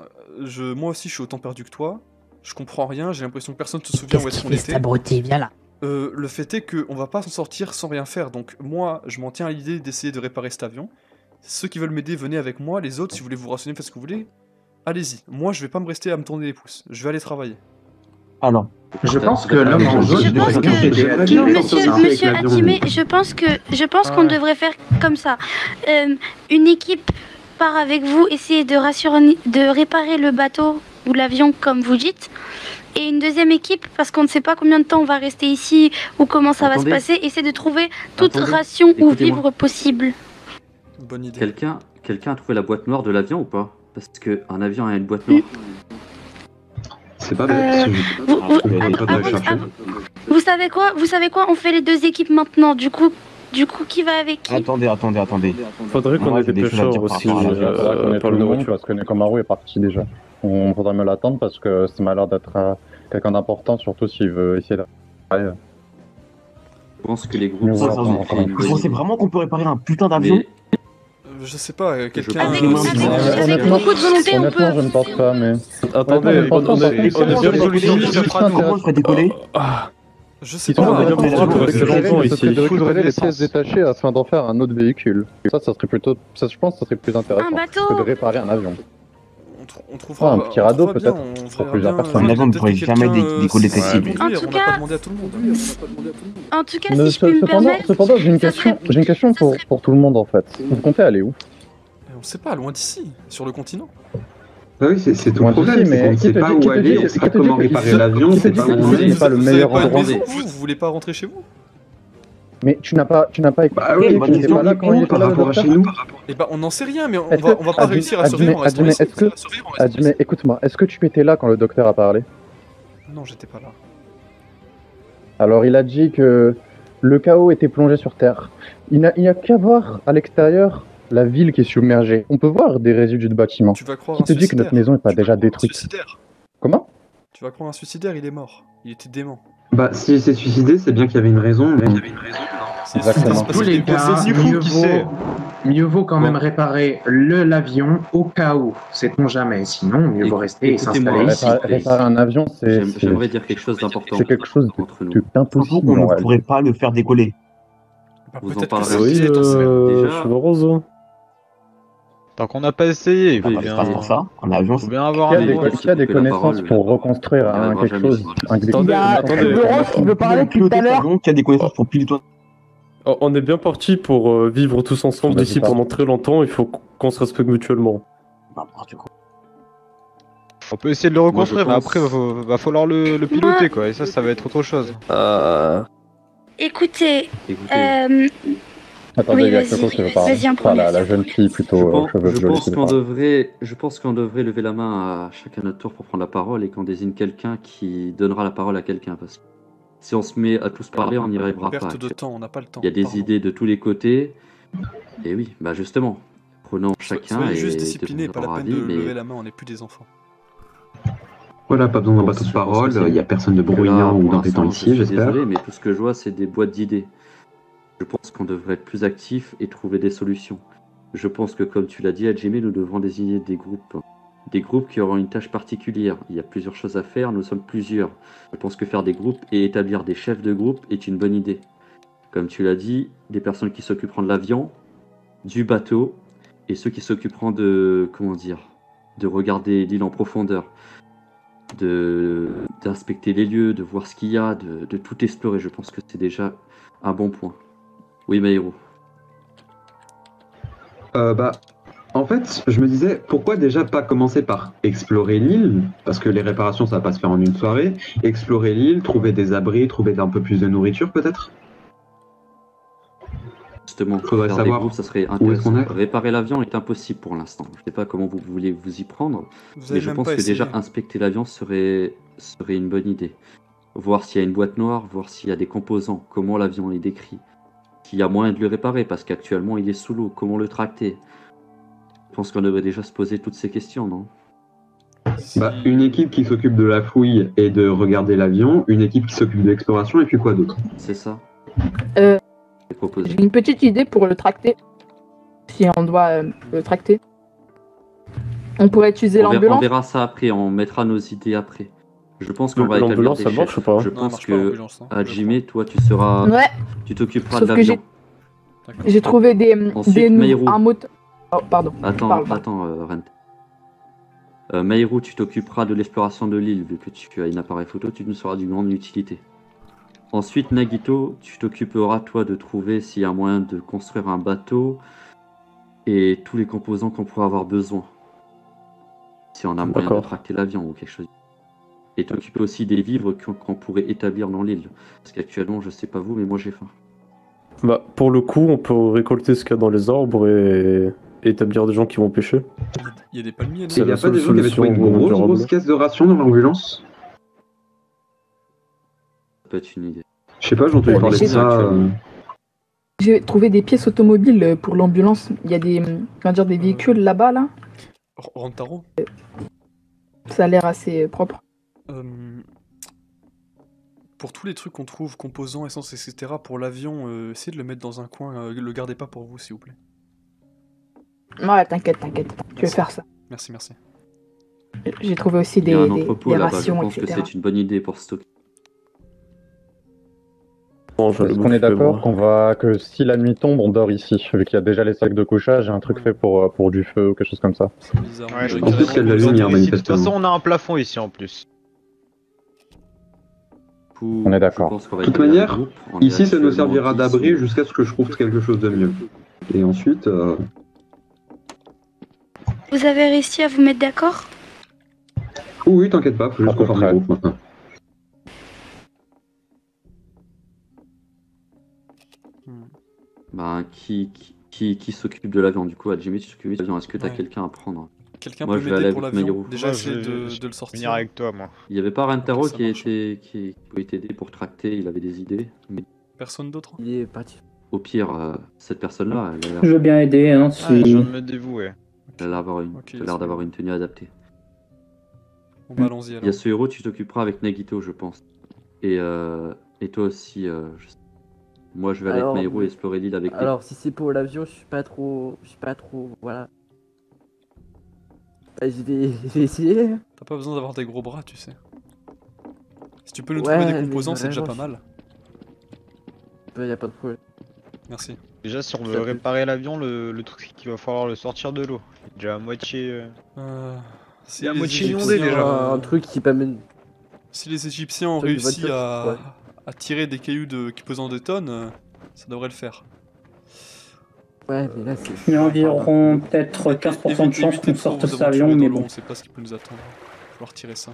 Moi aussi je suis autant perdu que toi. Je comprends rien, j'ai l'impression que personne ne se souvient où est-ce qu'on était. Abruti, viens là. Le fait est qu'on va pas s'en sortir sans rien faire, donc moi je m'en tiens à l'idée d'essayer de réparer cet avion. Ceux qui veulent m'aider, venez avec moi, les autres si vous voulez vous rationner, faites ce que vous voulez. Allez-y, moi je vais pas me rester à me tourner les pouces, je vais aller travailler. Alors, je pense que l'homme en jaune devrait aider à dire Monsieur Hajime, je pense qu'on devrait faire comme ça. Une équipe part avec vous, essayer de réparer le bateau ou l'avion comme vous dites. Et une deuxième équipe, parce qu'on ne sait pas combien de temps on va rester ici ou comment ça va se passer, essayer de trouver toute ration ou vivre possible. Bonne idée. Quelqu'un a trouvé la boîte noire de l'avion ou pas? Parce qu'un avion a une boîte noire. C'est pas bête. Vous savez quoi? On fait les deux équipes maintenant. Du coup, qui va avec qui? Attendez. Faudrait qu'on ait des pêcheurs aussi. On est pas le nourriture parce que Nekomaru est parti déjà. On faudrait me l'attendre parce que ça m'a l'air d'être quelqu'un d'important, surtout s'il veut essayer de... Je pense que les groupes... Vous pensez vraiment qu'on peut réparer un putain d'avion? Je sais pas, quelqu'un... Avec beaucoup de volonté, on peut... Honnêtement, je ne pense pas, mais... Attendez, on a bien résolu comment on ferait décoller? Je sais pas, il faudrait les pièces détachées afin d'en faire un autre véhicule. Ça serait plutôt... je pense que ça serait plus intéressant Un bateau que de réparer un avion. On trouvera un petit radeau bien, peut-être on pour verra plusieurs bien, personnes. Un avion ne pourrait jamais décoller des cibles. En tout On n'a cas- pas demandé à tout le monde. En tout cas, si je peux me Cependant, permettre, j'ai une question pour tout le monde en fait. Vous comptez aller où? On sait pas, loin d'ici, sur le continent. Bah oui, c'est tout Loin le problème, d'ici, c'est qu'on mais ne sait qui te pas dit- où qui te aller, dit- on ne sait qui pas te comment dit- réparer qui te l'avion, on dit- sait qui te pas dit- où on qui te dit- est. c'est pas le Vous meilleur avez pas une endroit. maison, vous voulez pas rentrer chez vous? Mais tu n'as pas écouté, Bah oui, tu n'étais pas là quand il était par là le rapport à docteur. chez nous. Eh ben, on n'en sait rien, mais on Est-ce va que- pas réussir à survivre en restant Adjumé, ici. Adjumé, écoute-moi, est-ce que tu étais là quand le docteur a parlé? Non, j'étais pas là. Alors il a dit que le chaos était plongé sur Terre. Il n'y a qu'à voir à l'extérieur la ville qui est submergée. On peut voir des résidus de bâtiments. Tu vas croire Qui un te dit que suicidaire. notre maison n'est pas déjà Un détruite? suicidaire. Comment? Tu vas croire un suicidaire, il est mort. Il était dément. Bah si il s'est suicidé, c'est bien qu'il y avait une raison. Mais... Exactement. Dans tous les cas, mieux vaut quand même réparer l'avion au cas où, sait-on jamais. Sinon, mieux vaut rester et s'installer ici. Réparer un avion, J'aimerais dire quelque chose d'important. c'est quelque chose d'impossible. On ne en réalité. pourrait pas le faire décoller. Vous en Peut-être que parlerez c'est aussi. qui est en semaine. Je suis heureuse. Tant qu'on n'a pas essayé, il faut C'est bien, pas pour ça. En avion, faut bien avoir Qui un a niveau. des connaissances pour reconstruire quelque chose? Il y a Laurent qui veut parler depuis tout à l'heure. qui a des connaissances pour piloter. On est bien parti pour vivre tous ensemble Vas-y, d'ici parle. pendant très longtemps, il faut qu'on se respecte mutuellement. On peut essayer de le reconstruire, Moi, mais je après va falloir le piloter quoi, et ça va être autre chose. Écoutez, Attendez, Oui, il y a vas-y, Coco qui veut vas-y, parler. en premier, Voilà, la jeune fille plutôt cheveux Je jolis pense qui veut qu'on parler. devrait lever la main à chacun notre tour pour prendre la parole et qu'on désigne quelqu'un qui donnera la parole à quelqu'un. Parce que si on se met à tous parler, on n'y arrivera pas. Perte de temps, on n'a pas le temps. Il y a des Pardon. idées de tous les côtés. Et oui, bah justement, prenons chacun Soyez et juste disciplinés, pas la peine de lever la main, on n'est plus des enfants. Voilà, pas besoin d'un bateau de parole, il n'y a personne de bruyant ou d'embêtant ici, j'espère. Désolé, mais tout ce que je vois, c'est des boîtes d'idées. Je pense qu'on devrait être plus actif et trouver des solutions. Je pense que, comme tu l'as dit, Adjimé, nous devrons désigner des groupes. Des groupes qui auront une tâche particulière. Il y a plusieurs choses à faire, nous sommes plusieurs. Je pense que faire des groupes et établir des chefs de groupe est une bonne idée. Comme tu l'as dit, des personnes qui s'occuperont de l'avion, du bateau, et ceux qui s'occuperont de, de regarder l'île en profondeur, d'inspecter les lieux, de voir ce qu'il y a, de tout explorer. Je pense que c'est déjà un bon point. Oui, Maïro. En fait, je me disais, pourquoi déjà pas commencer par explorer l'île? Parce que les réparations, ça va pas se faire en une soirée. Explorer l'île, trouver des abris, trouver un peu plus de nourriture peut-être? Justement, Faudrait faire savoir des groupes, ça serait où est-ce qu'on intéressant. est. Réparer l'avion est impossible pour l'instant. Je sais pas comment vous voulez vous y prendre, Vous mais avez je même pense pas que essayé. déjà inspecter l'avion serait une bonne idée. Voir s'il y a une boîte noire, voir s'il y a des composants, comment l'avion est décrit. S'il y a moyen de le réparer, parce qu'actuellement il est sous l'eau, comment le tracter? Je pense qu'on devrait déjà se poser toutes ces questions, non? Une équipe qui s'occupe de la fouille et de regarder l'avion, une équipe qui s'occupe de l'exploration, et puis quoi d'autre? C'est ça. J'ai une petite idée pour le tracter. Si on doit le tracter. On pourrait utiliser On l'ambulance. verra ça après, on mettra nos idées après. Je pense qu'on va établir L'ambulance, des ça marche chefs. ou pas? Je Non, pense marche pas, que l'ambulance, hein, Hajime, toi tu seras, Ouais. tu t'occuperas Sauf de que l'avion. j'ai trouvé Ensuite, Maïrou. un moteur. Oh, pardon. Attends, Parle. Rent. Maïrou, tu t'occuperas de l'exploration de l'île, vu que tu as un appareil photo, tu nous seras d'une grande utilité. Ensuite, Nagito, tu t'occuperas, toi, de trouver s'il y a moyen de construire un bateau et tous les composants qu'on pourrait avoir besoin. Si on a moyen de D'accord. tracter l'avion ou quelque chose. Et t'occuper aussi des vivres qu'on pourrait établir dans l'île. Parce qu'actuellement, je sais pas vous, mais moi j'ai faim. Bah, pour le coup, on peut récolter ce qu'il y a dans les arbres et établir des gens qui vont pêcher. Il y a des palmiers, non? C'est Il n'y a la pas des gens qui avaient solution trouvé une grosse durable. caisse de ration dans l'ambulance? Ça peut être une idée. Je sais pas, j'ai entendu parler de ça. J'ai trouvé des pièces automobiles pour l'ambulance. Il y a des véhicules là-bas, là. Rantaro. Ça a l'air assez propre. Pour tous les trucs qu'on trouve, composants, essence, etc., pour l'avion, essayez de le mettre dans un coin. Le gardez pas pour vous, s'il vous plaît. Ouais, t'inquiète. Je vais faire ça. Merci, merci. J'ai trouvé aussi Il y a un des entrepôt là-bas, je rations, pense que etc. c'est une bonne idée pour stocker. Bon, je le Est-ce qu'on bouffe, est d'accord moi. qu'on va que si la nuit tombe, on dort ici, vu qu'il y a déjà les sacs de couchage et un truc fait pour du feu ou quelque chose comme ça. Ouais, je En pense plus, il y a de la lumière, ici. De toute manifestement. façon, on a un plafond ici en plus. On est d'accord. De toute manière, ici, ça nous servira d'abri jusqu'à ce que je trouve quelque chose de mieux. Et ensuite... Vous avez réussi à vous mettre d'accord? Oui, t'inquiète pas, faut juste qu'on forme un groupe maintenant. Bah, qui s'occupe de l'avion? Du coup, à Jimmy, tu t'occupes de l'avion. Est-ce que t'as quelqu'un à prendre? Quelqu'un Moi, peut je vais m'aider aller pour avec l'avion? Mayro. Déjà, essayer de le sortir. Venir avec toi, moi. Il y avait pas Rentaro Ok, ça marche. qui pouvait t'aider pour tracter, il avait des idées. Mais Personne d'autre? Il est parti. au pire, cette personne-là, elle a l'air- Je veux bien aider, hein, Ah, je si... viens de me dévouer. elle a l'air d'avoir une, elle a l'air d'avoir une tenue adaptée. Bon, bah, allons-y Il y a alors. ce héros, tu t'occuperas avec Nagito, je pense. Et toi aussi, moi je vais aller Alors, avec Mayro et explorer l'île avec Alors, si c'est pour l'avion, je suis pas trop. Voilà. Bah, je vais essayer. T'as pas besoin d'avoir des gros bras, tu sais. Si tu peux nous Ouais, trouver des mais composants, c'est déjà pas vraiment, mal. Bah, y a pas de problème. Merci. Déjà, si on Ça veut peut- réparer l'avion, le truc c'est qu'il va falloir le sortir de l'eau. Il est déjà à moitié. Si Il est à les moitié Égyptiens, inondé déjà. Un truc qui m'amène. Si les Égyptiens ont Truc de réussi voiture, à... ouais. à tirer des cailloux qui pesant des tonnes, ça devrait le faire. Ouais, mais là, c'est. Il y a environ peut-être 15% de chance qu'on sorte cet avion, mais bon. On sait pas ce qui peut nous attendre. Il va falloir tirer ça.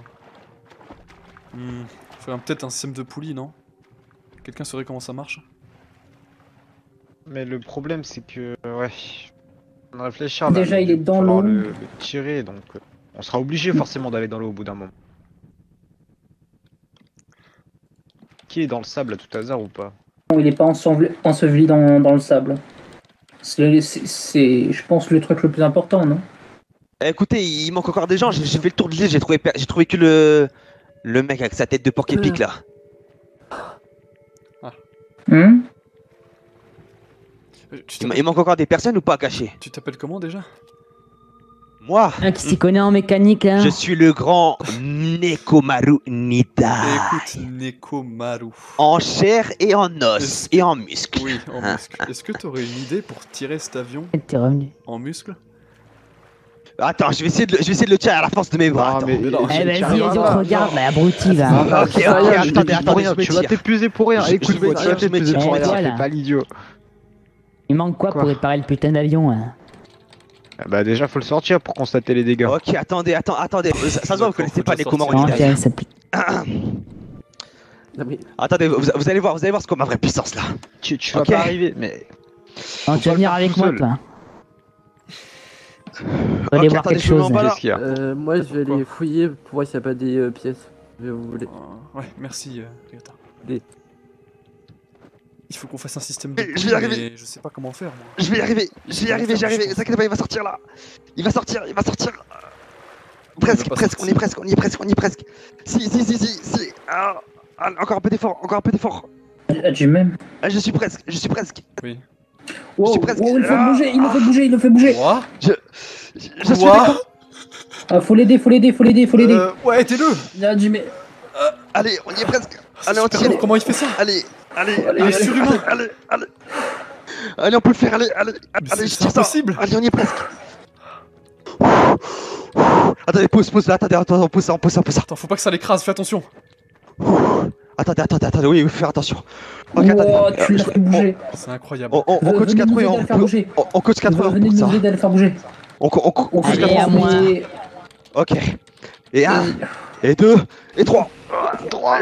Faudrait peut-être un système de poulie, non? Quelqu'un saurait comment ça marche? Mais le problème, c'est que. Ouais. On réfléchir là. Déjà, il est dans falloir l'eau. le tirer, donc. On sera obligé forcément d'aller dans l'eau au bout d'un moment. Qui est dans le sable à tout hasard ou pas? Non, il est pas enseveli dans le sable. C'est, je pense, le truc le plus important, non? Écoutez, il manque encore des gens. J'ai fait le tour de l'île. J'ai trouvé que le mec avec sa tête de porc épic là. Il manque encore des personnes ou pas à cacher? Tu t'appelles comment déjà? Moi, Un qui s'y connaît en mécanique, hein. je suis le grand Nekomaru Nida. Écoute, Nekomaru. En chair et en os et en muscle. Oui, en Hein. muscle. Est-ce que t'aurais une idée pour tirer cet avion T'es revenu. en muscle? Attends, je vais essayer de le tirer à la force de mes bras. Attends. Eh vas-y, les autres, regarde, bah, abruti, va. Ok, attendez, Tu vas t'épuiser pour rien. Écoute, je me tire, je me tire. pour rien. Voilà. Fais pas l'idiot. Il manque quoi pour réparer le putain d'avion, hein? Bah déjà faut le sortir pour constater les dégâts. Ok, attendez. Ça se voit, vous connaissez pas Nekomaru Ok, Nida. ça pue. Attendez, vous allez voir c'est quoi ma vraie puissance là. Tu vas pas arriver, mais. Non, tu vas venir avec moi, toi. Faut aller Ok, voir attendez, quelque je me chose. mets en bas, là. Qu'est-ce qu'il y a? Moi, je vais aller fouiller pour voir s'il n'y a pas des pièces. Si vous voulez. Ouais, merci, Ryota. Des- Il faut qu'on fasse un système de Je vais y poulie, arriver. mais je sais pas comment faire, moi. Je vais y arriver, j'y arrive. Ne t'inquiète pas, il va sortir là. Il va sortir. Presque, on y est presque. Si. Ah, encore un peu d'effort. J'ai même. Ah, je suis presque. Oui. Wow, suis presque- wow, il le fait bouger. Quoi? Je suis Quoi? Ah, faut l'aider. Ouais, aidez-le! Ah, Jimmy. Allez, on y est presque. Allez, on Super tire. lourd, comment il fait ça? Allez, Il est surhumain! Allez, on peut le faire. Allez, c'est je tire ça. impossible. Allez, on y est presque. Attendez, pause là. Attends, on pose ça. Attends, faut pas que ça l'écrase, fais attention! Attendez, oui, faut faire attention. Ok, Wow, attendez. tu l'as fait bouger. C'est incroyable. On coach 4 Venez heures, nous aider à le faire bouger. on coach 4 heures Venez pour ça. nous aider à le faire bouger. On coach Allez, 4 à heures. moi. Ok. Et 1, et 2, et 3. 3.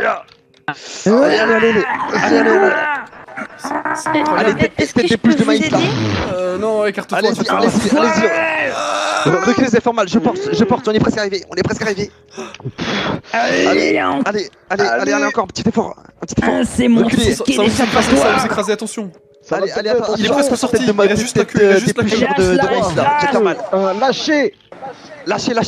Allez. Est-ce que Tête je de peux plus de vous maïs là. Non, écarte-toi. Allez-y. Reculez les efforts mal, je porte, on est presque arrivé. Allez, encore un petit effort. Ah, c'est mon Reculez. fils qui Ça va échappe vous à écraser, ça va vous toi. écraser, attention! Allez, attends, Il est presque sorti, tête de il reste juste la queue, il reste juste la queue. de maïs là, j'ai mal. Lâchez. Lâchez.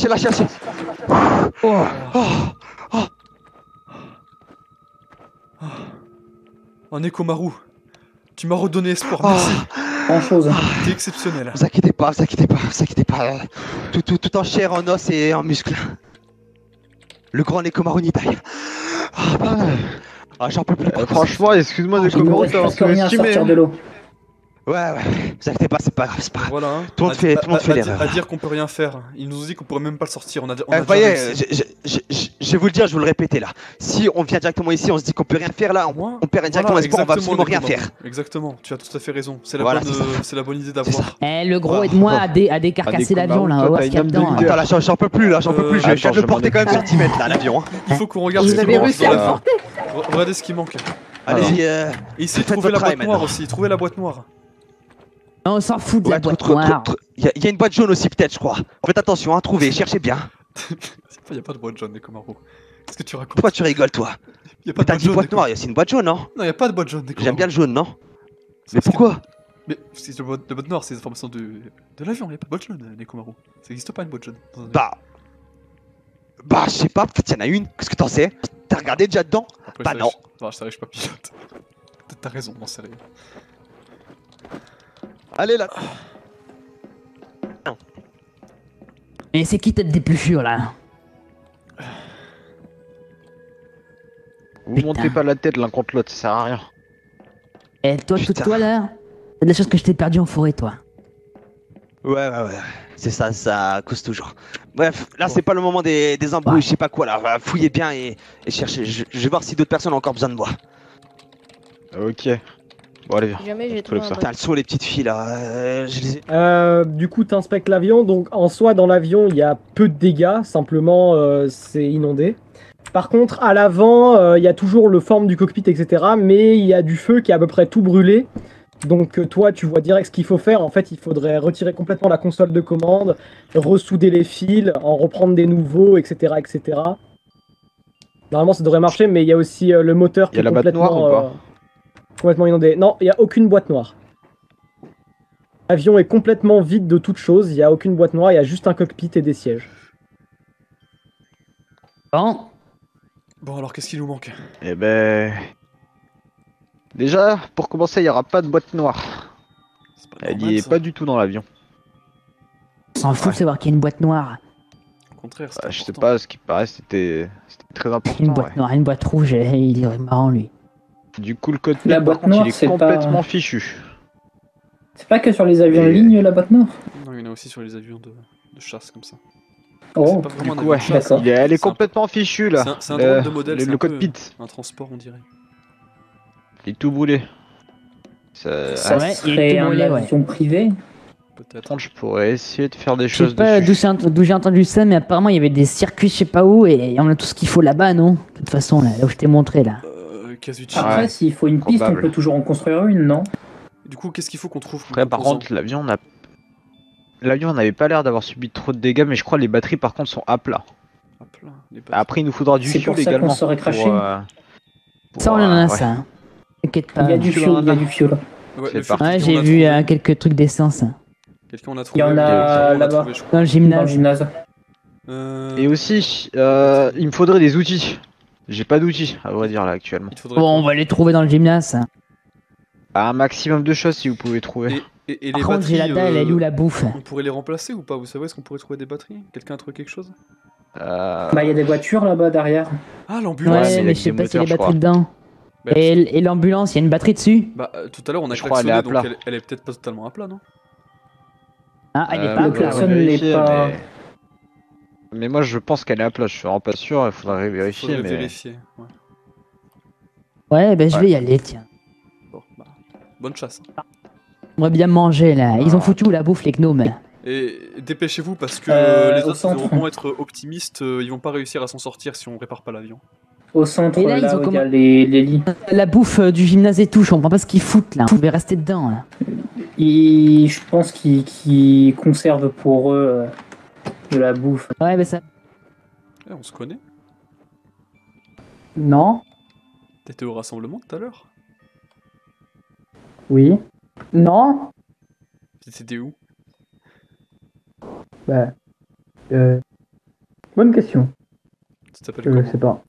Oh, Nekomaru, tu m'as redonné espoir, merci. Grand chose. T'es exceptionnel. Vous inquiétez pas. Tout en chair, en os et en muscle. Le grand Nekomaru Nidai. Ah, j'en peux plus. Franchement, excuse-moi de Il nous reste presque rien à sortir de l'eau. Ouais, vous inquiétez pas, c'est pas grave, c'est pas grave. Voilà. Hein. Tout le monde fait l'erreur. À dire qu'on peut rien faire. Il nous dit qu'on pourrait même pas le sortir. On a Vous déjà voyez, réussi. je vais vous le dire, je vais vous le répéter là. Si on vient directement ici, on se dit qu'on peut rien faire là, on perd directement espoir, on va absolument rien faire. Exactement, tu as tout à fait raison. C'est la, Voilà, la bonne idée d'avoir. Eh, le gros, aide-moi à décarcasser l'avion là. On va voir ce qu'il y a dedans. Attends, là, j'en peux plus là, j'en peux plus. Je viens de le porter quand même centimètres là, l'avion. Il faut qu'on regarde Vous ce qui avez manque. réussi à le porter. Regardez ce qui manque. Allez-y, essayez de trouver la boîte noire aussi. Trouvez la boîte noire. On s'en fout de la boîte noire. Il y a une boîte jaune aussi peut-être, je crois. Faites attention, hein, trouvez, cherchez bien. Il y a pas de boîte jaune, Nekomaru. Qu'est-ce que tu racontes? Pourquoi tu rigoles, toi? Y a pas de T'as dit boîte noire, c'est une boîte jaune, non? Non, y a pas de boîte jaune, Nekomaru. J'aime bien le jaune, non? Mais pourquoi? Mais la boîte noire, c'est les informations de l'avion, y a pas de boîte jaune, Nekomaru. Ça existe pas une boîte jaune. Bah, je sais pas, peut-être y'en a une. Qu'est-ce que t'en sais? T'as regardé déjà dedans? Après, bah non. Non, je savais, je suis pas pilote. Peut-être t'as raison, non, sérieux. Allez là. Et c'est qui tête d'épluchure là? Vous montez pas la tête l'un contre l'autre, ça sert à rien. Et toi, toi là, c'est des choses que je t'ai perdu en forêt, toi. Ouais. C'est ça, ça cause toujours. Bref, là c'est pas le moment des embrouilles, je sais pas quoi là. Fouillez bien et cherchez. Je vais voir si d'autres personnes ont encore besoin de moi. Ok. Bon, allez, viens. Jamais j'ai trouvé un Putain, elles sont les petites filles là. Je les ai... Du coup, t'inspectes l'avion. Donc, en soi, dans l'avion, il y a peu de dégâts. Simplement, c'est inondé. Par contre, à l'avant, il y a toujours le forme du cockpit, etc. Mais il y a du feu qui a à peu près tout brûlé. Donc, toi, tu vois direct ce qu'il faut faire. En fait, il faudrait retirer complètement la console de commande, ressouder les fils, en reprendre des nouveaux, etc., etc. Normalement, ça devrait marcher, mais il y a aussi le moteur qui est complètement... complètement inondé. Non, il n'y a aucune boîte noire. L'avion est complètement vide de toute chose, il n'y a aucune boîte noire, il y a juste un cockpit et des sièges. Bon, alors qu'est-ce qu'il nous manque? Eh ben... Déjà, pour commencer, il n'y aura pas de boîte noire. Elle y est pas du tout dans l'avion. On s'en fout de savoir qu'il y a une boîte noire. Au contraire, je sais pas, ce qui paraît, c'était très important. Une boîte noire, une boîte rouge, il est marrant lui. Du coup, le cockpit, La par boîte contre, noire, il est c'est complètement pas- fichu. C'est pas que sur les avions de ligne, la boîte noire? Non, il y en a aussi sur les avions de chasse comme ça. Oh, C'est pas vraiment Du un coup, avion ouais, de chasse, elle est c'est un- complètement fichue là. C'est un drôle de modèle, c'est Le un peu cockpit, un transport, on dirait. il est tout brûlé. Ça Ouais, il est serait tout un brûlé, ouais. avion privé? Peut-être. Je pourrais essayer de faire des Je sais choses pas dessus. d'où j'ai entendu ça, mais apparemment il y avait des circuits je sais pas où et on a tout ce qu'il faut là-bas, non? De toute façon, là où je t'ai montré là. Kazuchi. Après, s'il faut une piste, on probable. peut toujours en construire une, non? Du coup, qu'est-ce qu'il faut qu'on trouve comme Après, par composant? contre, l'avion n'avait pas l'air d'avoir subi trop de dégâts, mais je crois que les batteries par contre sont à plat. Après, il nous faudra du C'est fuel pour ça qu'on également. serait craché. Ça, on en a ouais. ça. Hein. T'inquiète pas. Il y a du fuel, il y a du fuel. Ouais, C'est le fuel, parti. Ouais, quelqu'un j'ai en a vu trouvé. quelques trucs d'essence. Quelqu'un en a Il trouvé. y en a on là-bas. trouvé, je crois. Dans le Dans le gymnase. gymnase. Et aussi, il me faudrait des outils. J'ai pas d'outils, à vrai dire, là, actuellement. Bon, on va les trouver dans le gymnase. Un maximum de choses si vous pouvez trouver. Et Par les contre, j'ai la batteries, dalle, elle est où la bouffe? on pourrait les remplacer ou pas? Vous savez, est-ce qu'on pourrait trouver des batteries? Quelqu'un a trouvé quelque chose? Bah, il y a des voitures là-bas derrière. Ah, l'ambulance! Ouais, mais je sais pas s'il y a des batteries dedans. Bah, Et l'ambulance, il y a une batterie dessus? Bah, tout à l'heure, on a Je crois qu'elle est klaxonné, à donc plat. elle est peut-être pas totalement à plat, non? Ah, elle est pas à Le plat. klaxon n'est pas... Mais moi je pense qu'elle est à plat, je suis vraiment pas sûr, il faudrait vérifier. Faudrait mais... vérifier. Ouais. Ouais, ben je vais y aller, tiens. Bon, bah, bonne chasse. On va bien manger là. Ils ont foutu où la bouffe, les gnomes? Et dépêchez-vous parce que les au autres centre. devront être optimistes, ils vont pas réussir à s'en sortir si on répare pas l'avion. Au centre, Et là, là, ils ont où il y a comment- les lits. La bouffe du gymnase et tout, je comprends pas ce qu'ils foutent là. On devait rester dedans là. Je pense qu'ils conservent pour eux de la bouffe. Ouais, ben ça. Eh, on se connaît? Non. T'étais au rassemblement tout à l'heure? Oui. Non. C'était où? Bah. Bonne question. Tu t'appelles Je comment? sais pas.